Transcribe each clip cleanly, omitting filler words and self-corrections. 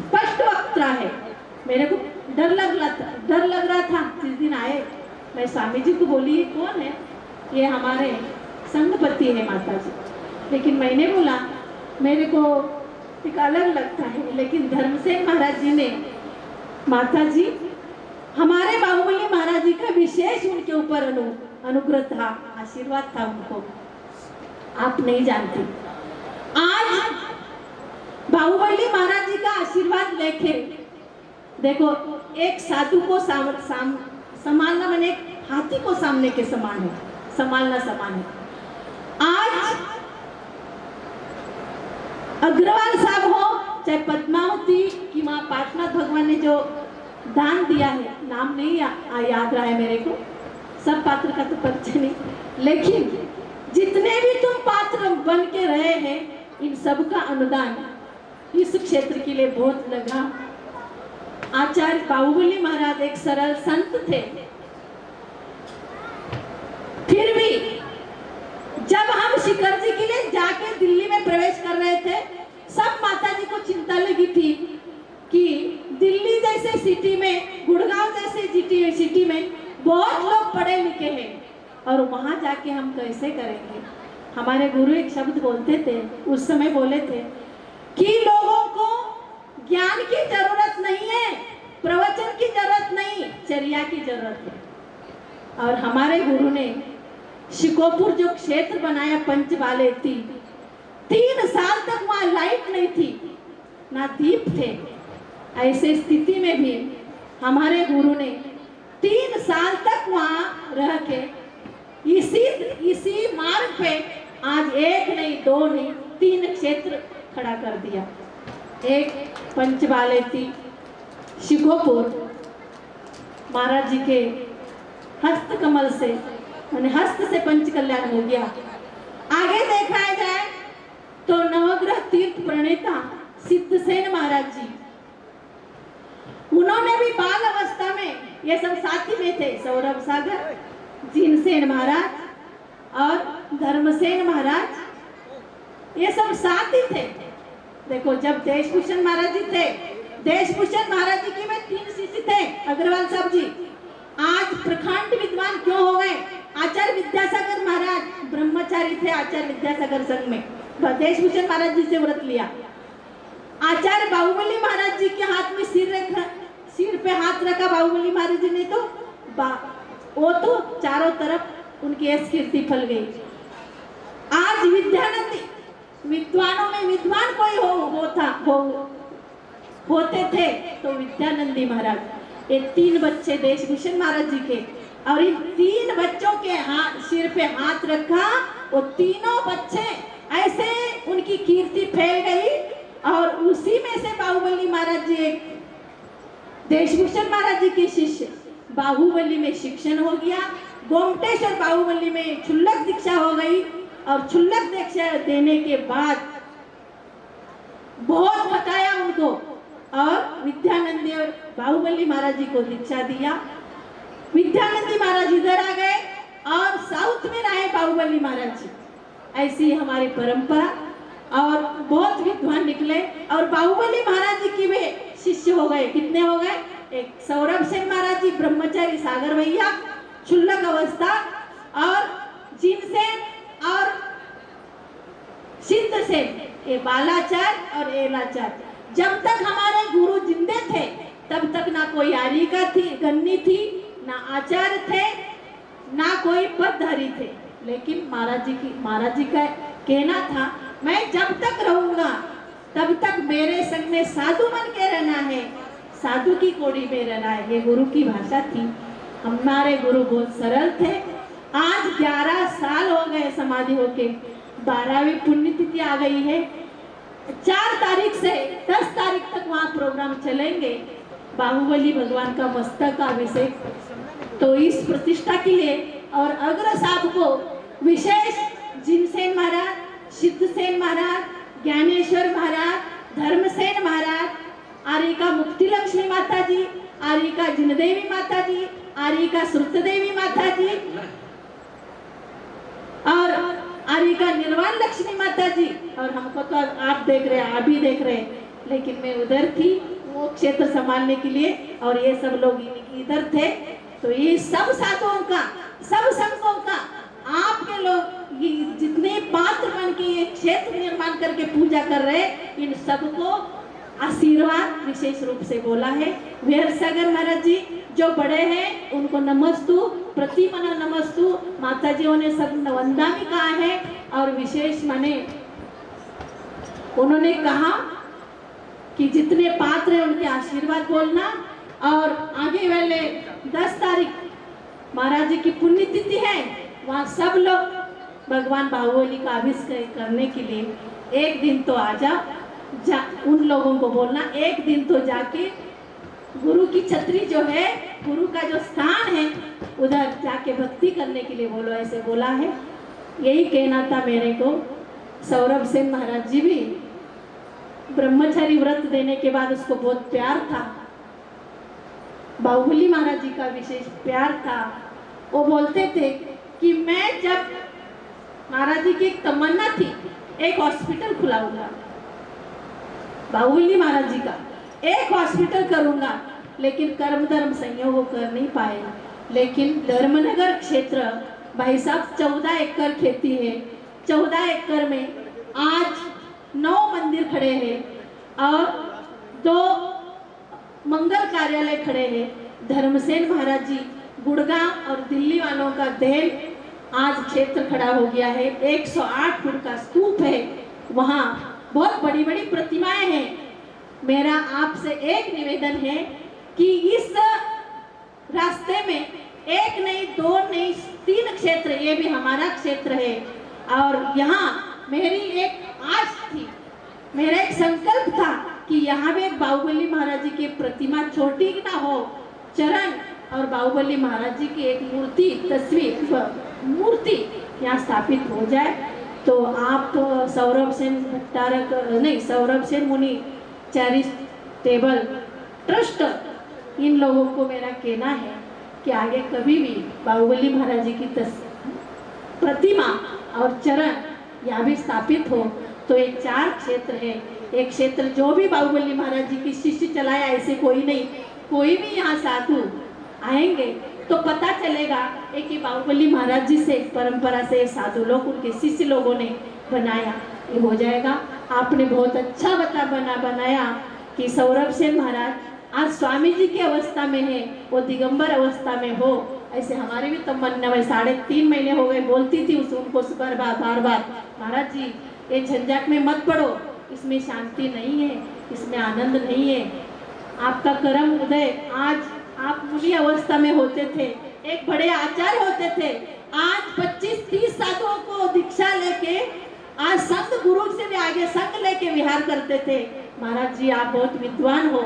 स्पष्ट वक्ता है। मेरे को डर लग रहा था। जिस दिन आए मैं स्वामी जी को बोली ये कौन है, ये हमारे संघपति है माता जी। लेकिन मैंने बोला मेरे को एक अलग लगता है, लेकिन धर्मसेन महाराज जी ने, माता जी हमारे बाहुबली महाराज जी का विशेष उनके ऊपर अनुग्रह था, आशीर्वाद था उनको, आप नहीं जानते। आज बाहुबली महाराज जी का आशीर्वाद लेके देखो, एक साधु को संभालना मैंने एक हाथी को सामने के समान है, संभालना समान है। आज अग्रवाल साहब हो चाहे पद्मावती की माँ पाटनाथ भगवान ने जो दान दिया है, नाम नहीं याद रहा है मेरे को, सब पात्र का तो परिचय नहीं, लेकिन जितने भी तुम पात्र बन के रहे हैं इन सब का अनुदान इस क्षेत्र के लिए बहुत लगा। आचार्य बाहुबली महाराज एक सरल संत थे, फिर भी जब हम शिखर जी के लिए जाके दिल्ली में प्रवेश कर रहे थे, सब माता जी को चिंता लगी थी कि दिल्ली जैसे सिटी में, गुड़गांव जैसे सिटी में बहुत लोग पढ़े लिखे हैं और वहां जाके हम कैसे करेंगे। हमारे गुरु एक शब्द बोलते थे, उस समय बोले थे कि लोगों को ज्ञान की जरूरत नहीं है, प्रवचन की जरूरत नहीं, चर्या की जरूरत है। और हमारे गुरु ने शिकोपुर जो क्षेत्र बनाया पंचबाले 3 साल तक वहां लाइट नहीं थी, ना दीप थे। ऐसे स्थिति में भी हमारे गुरु ने 3 साल तक वहां रह के इसी मार्ग पे आज 1 नहीं 2 नहीं 3 क्षेत्र खड़ा कर दिया। एक पंचबाले शिकोपुर महाराज जी के हस्त कमल से, मैंने हस्त से पंच कल्याण हो गया। आगे देखा जाए तो नवग्रह तीर्थ प्रणेता सिद्धसेन महाराज जी, उन्होंने भी बाल अवस्था में, ये सब साथी में थे, सौरभ सागर, जिनसेन महाराज और धर्मसेन महाराज, ये सब साथी थे। देखो जब देशभूषण महाराज जी थे, देशभूषण महाराज जी की में 3 शिष्य थे, अग्रवाल साहब जी। आज प्रखंड विद्वान क्यों हो गए? आचार्य विद्यासागर महाराज ब्रह्मचारी थे आचार्य विद्यासागर संघ में, देशभूषण महाराज जी से व्रत लिया। आचार्य बाहुबली महाराज जी के हाथ में सिर पे हाथ रखा बाहुबली महाराज जी ने, तो वो तो चारों तरफ उनकी ऐसी कीर्ति फैल गई। आज विद्यानंदी विद्वानों में विद्वान कोई होते थे तो विद्यानंदी महाराज। ये 3 बच्चे देशभूषण महाराज जी के, और इन 3 बच्चों के सिर पे हाथ रखा, वो तीनों बच्चे ऐसे उनकी कीर्ति फैल गई। और उसी में से बाहुबली महाराज जी, एक देशभूषण महाराज जी के शिष्य, बाहुबली में शिक्षण हो गया। गोमटेश्वर बाहुबली में क्षुल्लक दीक्षा हो गई, और क्षुल्लक दीक्षा देने के बाद बहुत बताया उनको, और विद्यानंदी और बाहुबली महाराज जी को दीक्षा दिया। विद्यानंदी महाराज इधर आ गए और साउथ में रहे बाहुबली महाराज जी। ऐसी हमारी परंपरा, और बहुत विद्वान निकले, और बाहुबली महाराज जी की वे शिष्य हो गए। कितने हो गए? एक सौरभ सेन महाराज जी ब्रह्मचारी, सागर भैया क्षुल्लक अवस्था, और जिनसेन और सिद्धसेन, ये बालाचार और एलाचार। जब तक हमारे गुरु जिंदे थे तब तक ना कोई आरिका थी, गन्नी थी, ना आचार्य थे, ना कोई पदधारी थे। लेकिन महाराज जी का कहना था, मैं जब तक रहूंगा तब तक मेरे संग में साधु बन के रहना है, साधु की कोड़ी में रहना है। ये गुरु की भाषा थी। हमारे गुरु बहुत सरल थे। आज 11 साल हो गए समाधि होके, 12वीं पुण्यतिथि आ गई है। 4 तारीख से 10 तारीख तक वहाँ प्रोग्राम चलेंगे, बाहुबली भगवान का मस्तक अभिषेक। तो इस प्रतिष्ठा के लिए और अग्र साहब को विशेष जिनसेन महाराज, सिद्धसेन महाराज, ज्ञानेश्वर महाराज, धर्मसेन महाराज, आरिका मुक्ति लक्ष्मी माता जी, आरिका जिनदेवी माता जी, आरिका श्रुतदेवी माता जी, और आरिका निर्वाण लक्ष्मी माता जी, और हमको तो आप देख रहे हैं, आप भी देख रहे हैं, लेकिन मैं उधर थी वो क्षेत्र संभालने के लिए, और ये सब लोग इधर थे। तो ये सब साधुओं का, सब संघों का, आपके लोग ये जितने पात्र बन के ये क्षेत्र निर्माण करके पूजा कर रहे, इन सबको आशीर्वाद विशेष रूप से बोला है। वीर सागर महाराज जी जो बड़े हैं उनको नमस्तु, प्रतिमना नमस्तु, माता जी ने सब वंदा भी कहा है। और विशेष माने उन्होंने कहा कि जितने पात्र हैं उनके आशीर्वाद बोलना। और आगे वाले 10 तारीख महाराज जी की पुण्यतिथि है, वहाँ सब लोग भगवान बाहुबली का अभिषेक करने के लिए एक दिन तो आ जा उन लोगों को बोलना, एक दिन तो जाके गुरु की छतरी जो है, गुरु का जो स्थान है, उधर जाके भक्ति करने के लिए बोलो, ऐसे बोला है। यही कहना था मेरे को। सौरभ सेन महाराज जी भी ब्रह्मचारी व्रत देने के बाद उसको बहुत प्यार था, बाहुबली महाराज जी का विशेष प्यार था। वो बोलते थे कि मैं जब, महाराज जी की एक तमन्ना थी, एक हॉस्पिटल खुलाऊंगा, बाहुबली महाराज जी का एक हॉस्पिटल करूंगा, लेकिन कर्म धर्म संयोग वो कर नहीं पाए। लेकिन धर्मनगर क्षेत्र भाई साहब 14 एकड़ खेती है, 14 एकड़ में आज 9 मंदिर खड़े हैं और 2 मंगल कार्यालय खड़े हैं। धर्मसेन महाराज जी गुड़गांव और दिल्ली वालों का देन आज क्षेत्र खड़ा हो गया है। 108 फुट का स्तूप है, वहाँ बहुत बड़ी बड़ी प्रतिमाएं हैं। मेरा आपसे एक निवेदन है कि इस रास्ते में 1 नहीं 2 नहीं 3 क्षेत्र, ये भी हमारा क्षेत्र है। और यहाँ मेरी एक आस थी, मेरा एक संकल्प था कि यहाँ भी बाहुबली महाराज जी की प्रतिमा छोटी ना हो, चरण और बाहुबली महाराज जी की एक मूर्ति, तस्वीर मूर्ति यहाँ स्थापित हो जाए। तो आप सौरभ सेन भट्टारक नहीं, सौरभ सेन मुनि चैरिटेबल ट्रस्ट, इन लोगों को मेरा कहना है कि आगे कभी भी बाहुबली महाराज जी की प्रतिमा और चरण यहाँ भी स्थापित हो तो एक 4 क्षेत्र है। एक क्षेत्र जो भी बाहुबली महाराज जी की शिष्य चलाया, ऐसे कोई नहीं, कोई भी यहाँ साधु आएंगे तो पता चलेगा कि बाहुबली महाराज जी से परंपरा से साधु लोग, उनके शिष्य लोगों ने बनाया, ये हो जाएगा। आपने बहुत अच्छा बनाया कि सौरभ सेन महाराज आज स्वामी जी की अवस्था में है, वो दिगंबर अवस्था में हो, ऐसे हमारे भी तमन्ना में 3.5 महीने हो गए बोलती थी उनको बार बार महाराज जी ये झंझट में मत पड़ो, इसमें शांति नहीं है, इसमें आनंद नहीं है। आपका कर्म उदय, आज आप मुनि अवस्था में होते थे, एक बड़े आचार्य होते थे, आज 25-30 साधुओं को दीक्षा लेके आज संत गुरु से भी आगे संग लेके विहार करते थे। महाराज जी आप बहुत विद्वान हो,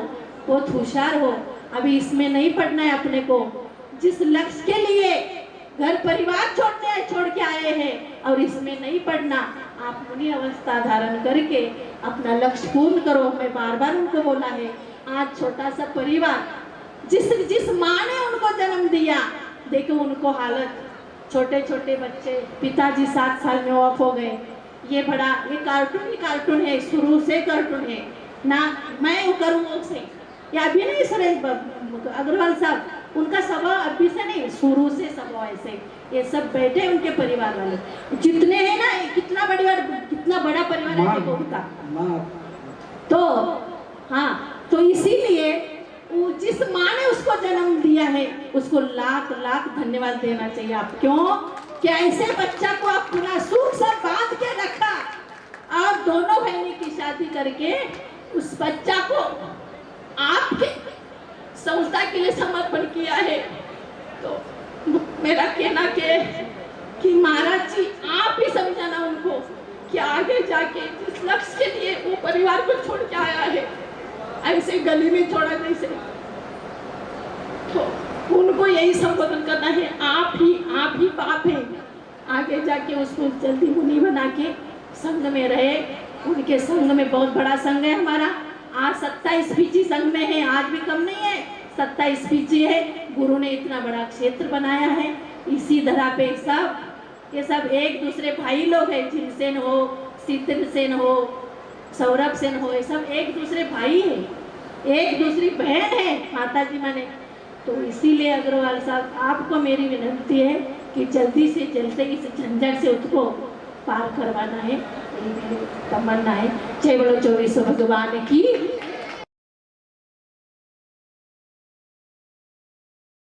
बहुत होशियार हो, अभी इसमें नहीं पढ़ना है अपने को। जिस लक्ष्य के लिए घर परिवार छोड़ के आए हैं और इसमें नहीं पढ़ना, आप मुनि अवस्था धारण करके अपना लक्ष्य पूर्ण करो। मैं बार बार उनको बोला है, आज छोटा सा परिवार, जिस माँ ने उनको जन्म दिया, देखो उनको हालत, छोटे छोटे बच्चे, पिताजी 7 साल में ऑफ हो गए। ये बड़ा, ये कार्टून है, शुरू से कार्टून है ना, मैं वो करूँ उसे, या अभी नहीं सुरेश अग्रवाल साहब, उनका स्वभाव अभी से नहीं, शुरू से स्वभाव ऐसे। ये सब बैठे उनके परिवार वाले जितने हैं ना, कितना बड़ा परिवार है देखो उनका। तो हाँ, तो इसीलिए जिस माँ ने उसको जन्म दिया है उसको लाख लाख धन्यवाद देना चाहिए आप। क्यों कि ऐसे बच्चा को आप पूरा सुख से बांध के रखा और दोनों बहनों की शादी करके उस बच्चा को आपके संस्था के लिए समर्पण किया है। तो मेरा कहना कि महाराज जी आप ही समझाना उनको कि आगे जाके जिस लक्ष्य के लिए वो परिवार को छोड़ के आया है, ऐसे गली में छोड़ा जैसे, तो उनको यही संबोधन करना है, आप ही बाप हैं। आगे जाके उसको जल्दी मुनि बना के संघ में रहे। उनके संघ में बहुत बड़ा संघ है हमारा, आज 27 पीजी संघ में है, आज भी कम नहीं है, 27 पीजी है। गुरु ने इतना बड़ा क्षेत्र बनाया है, इसी धरा पे ये सब एक दूसरे भाई लोग हैं, जिनसेन हो, शीतल सेन हो, सौरभ सेन हो, सब एक दूसरे भाई है, एक दूसरी बहन है माता जी माने। तो इसीलिए अग्रवाल साहब आपको मेरी विनती है कि जल्दी से इस झंझट से उसको पार करवाना है, यही मेरी तमन्ना है। जय बोलो 24 भगवान की।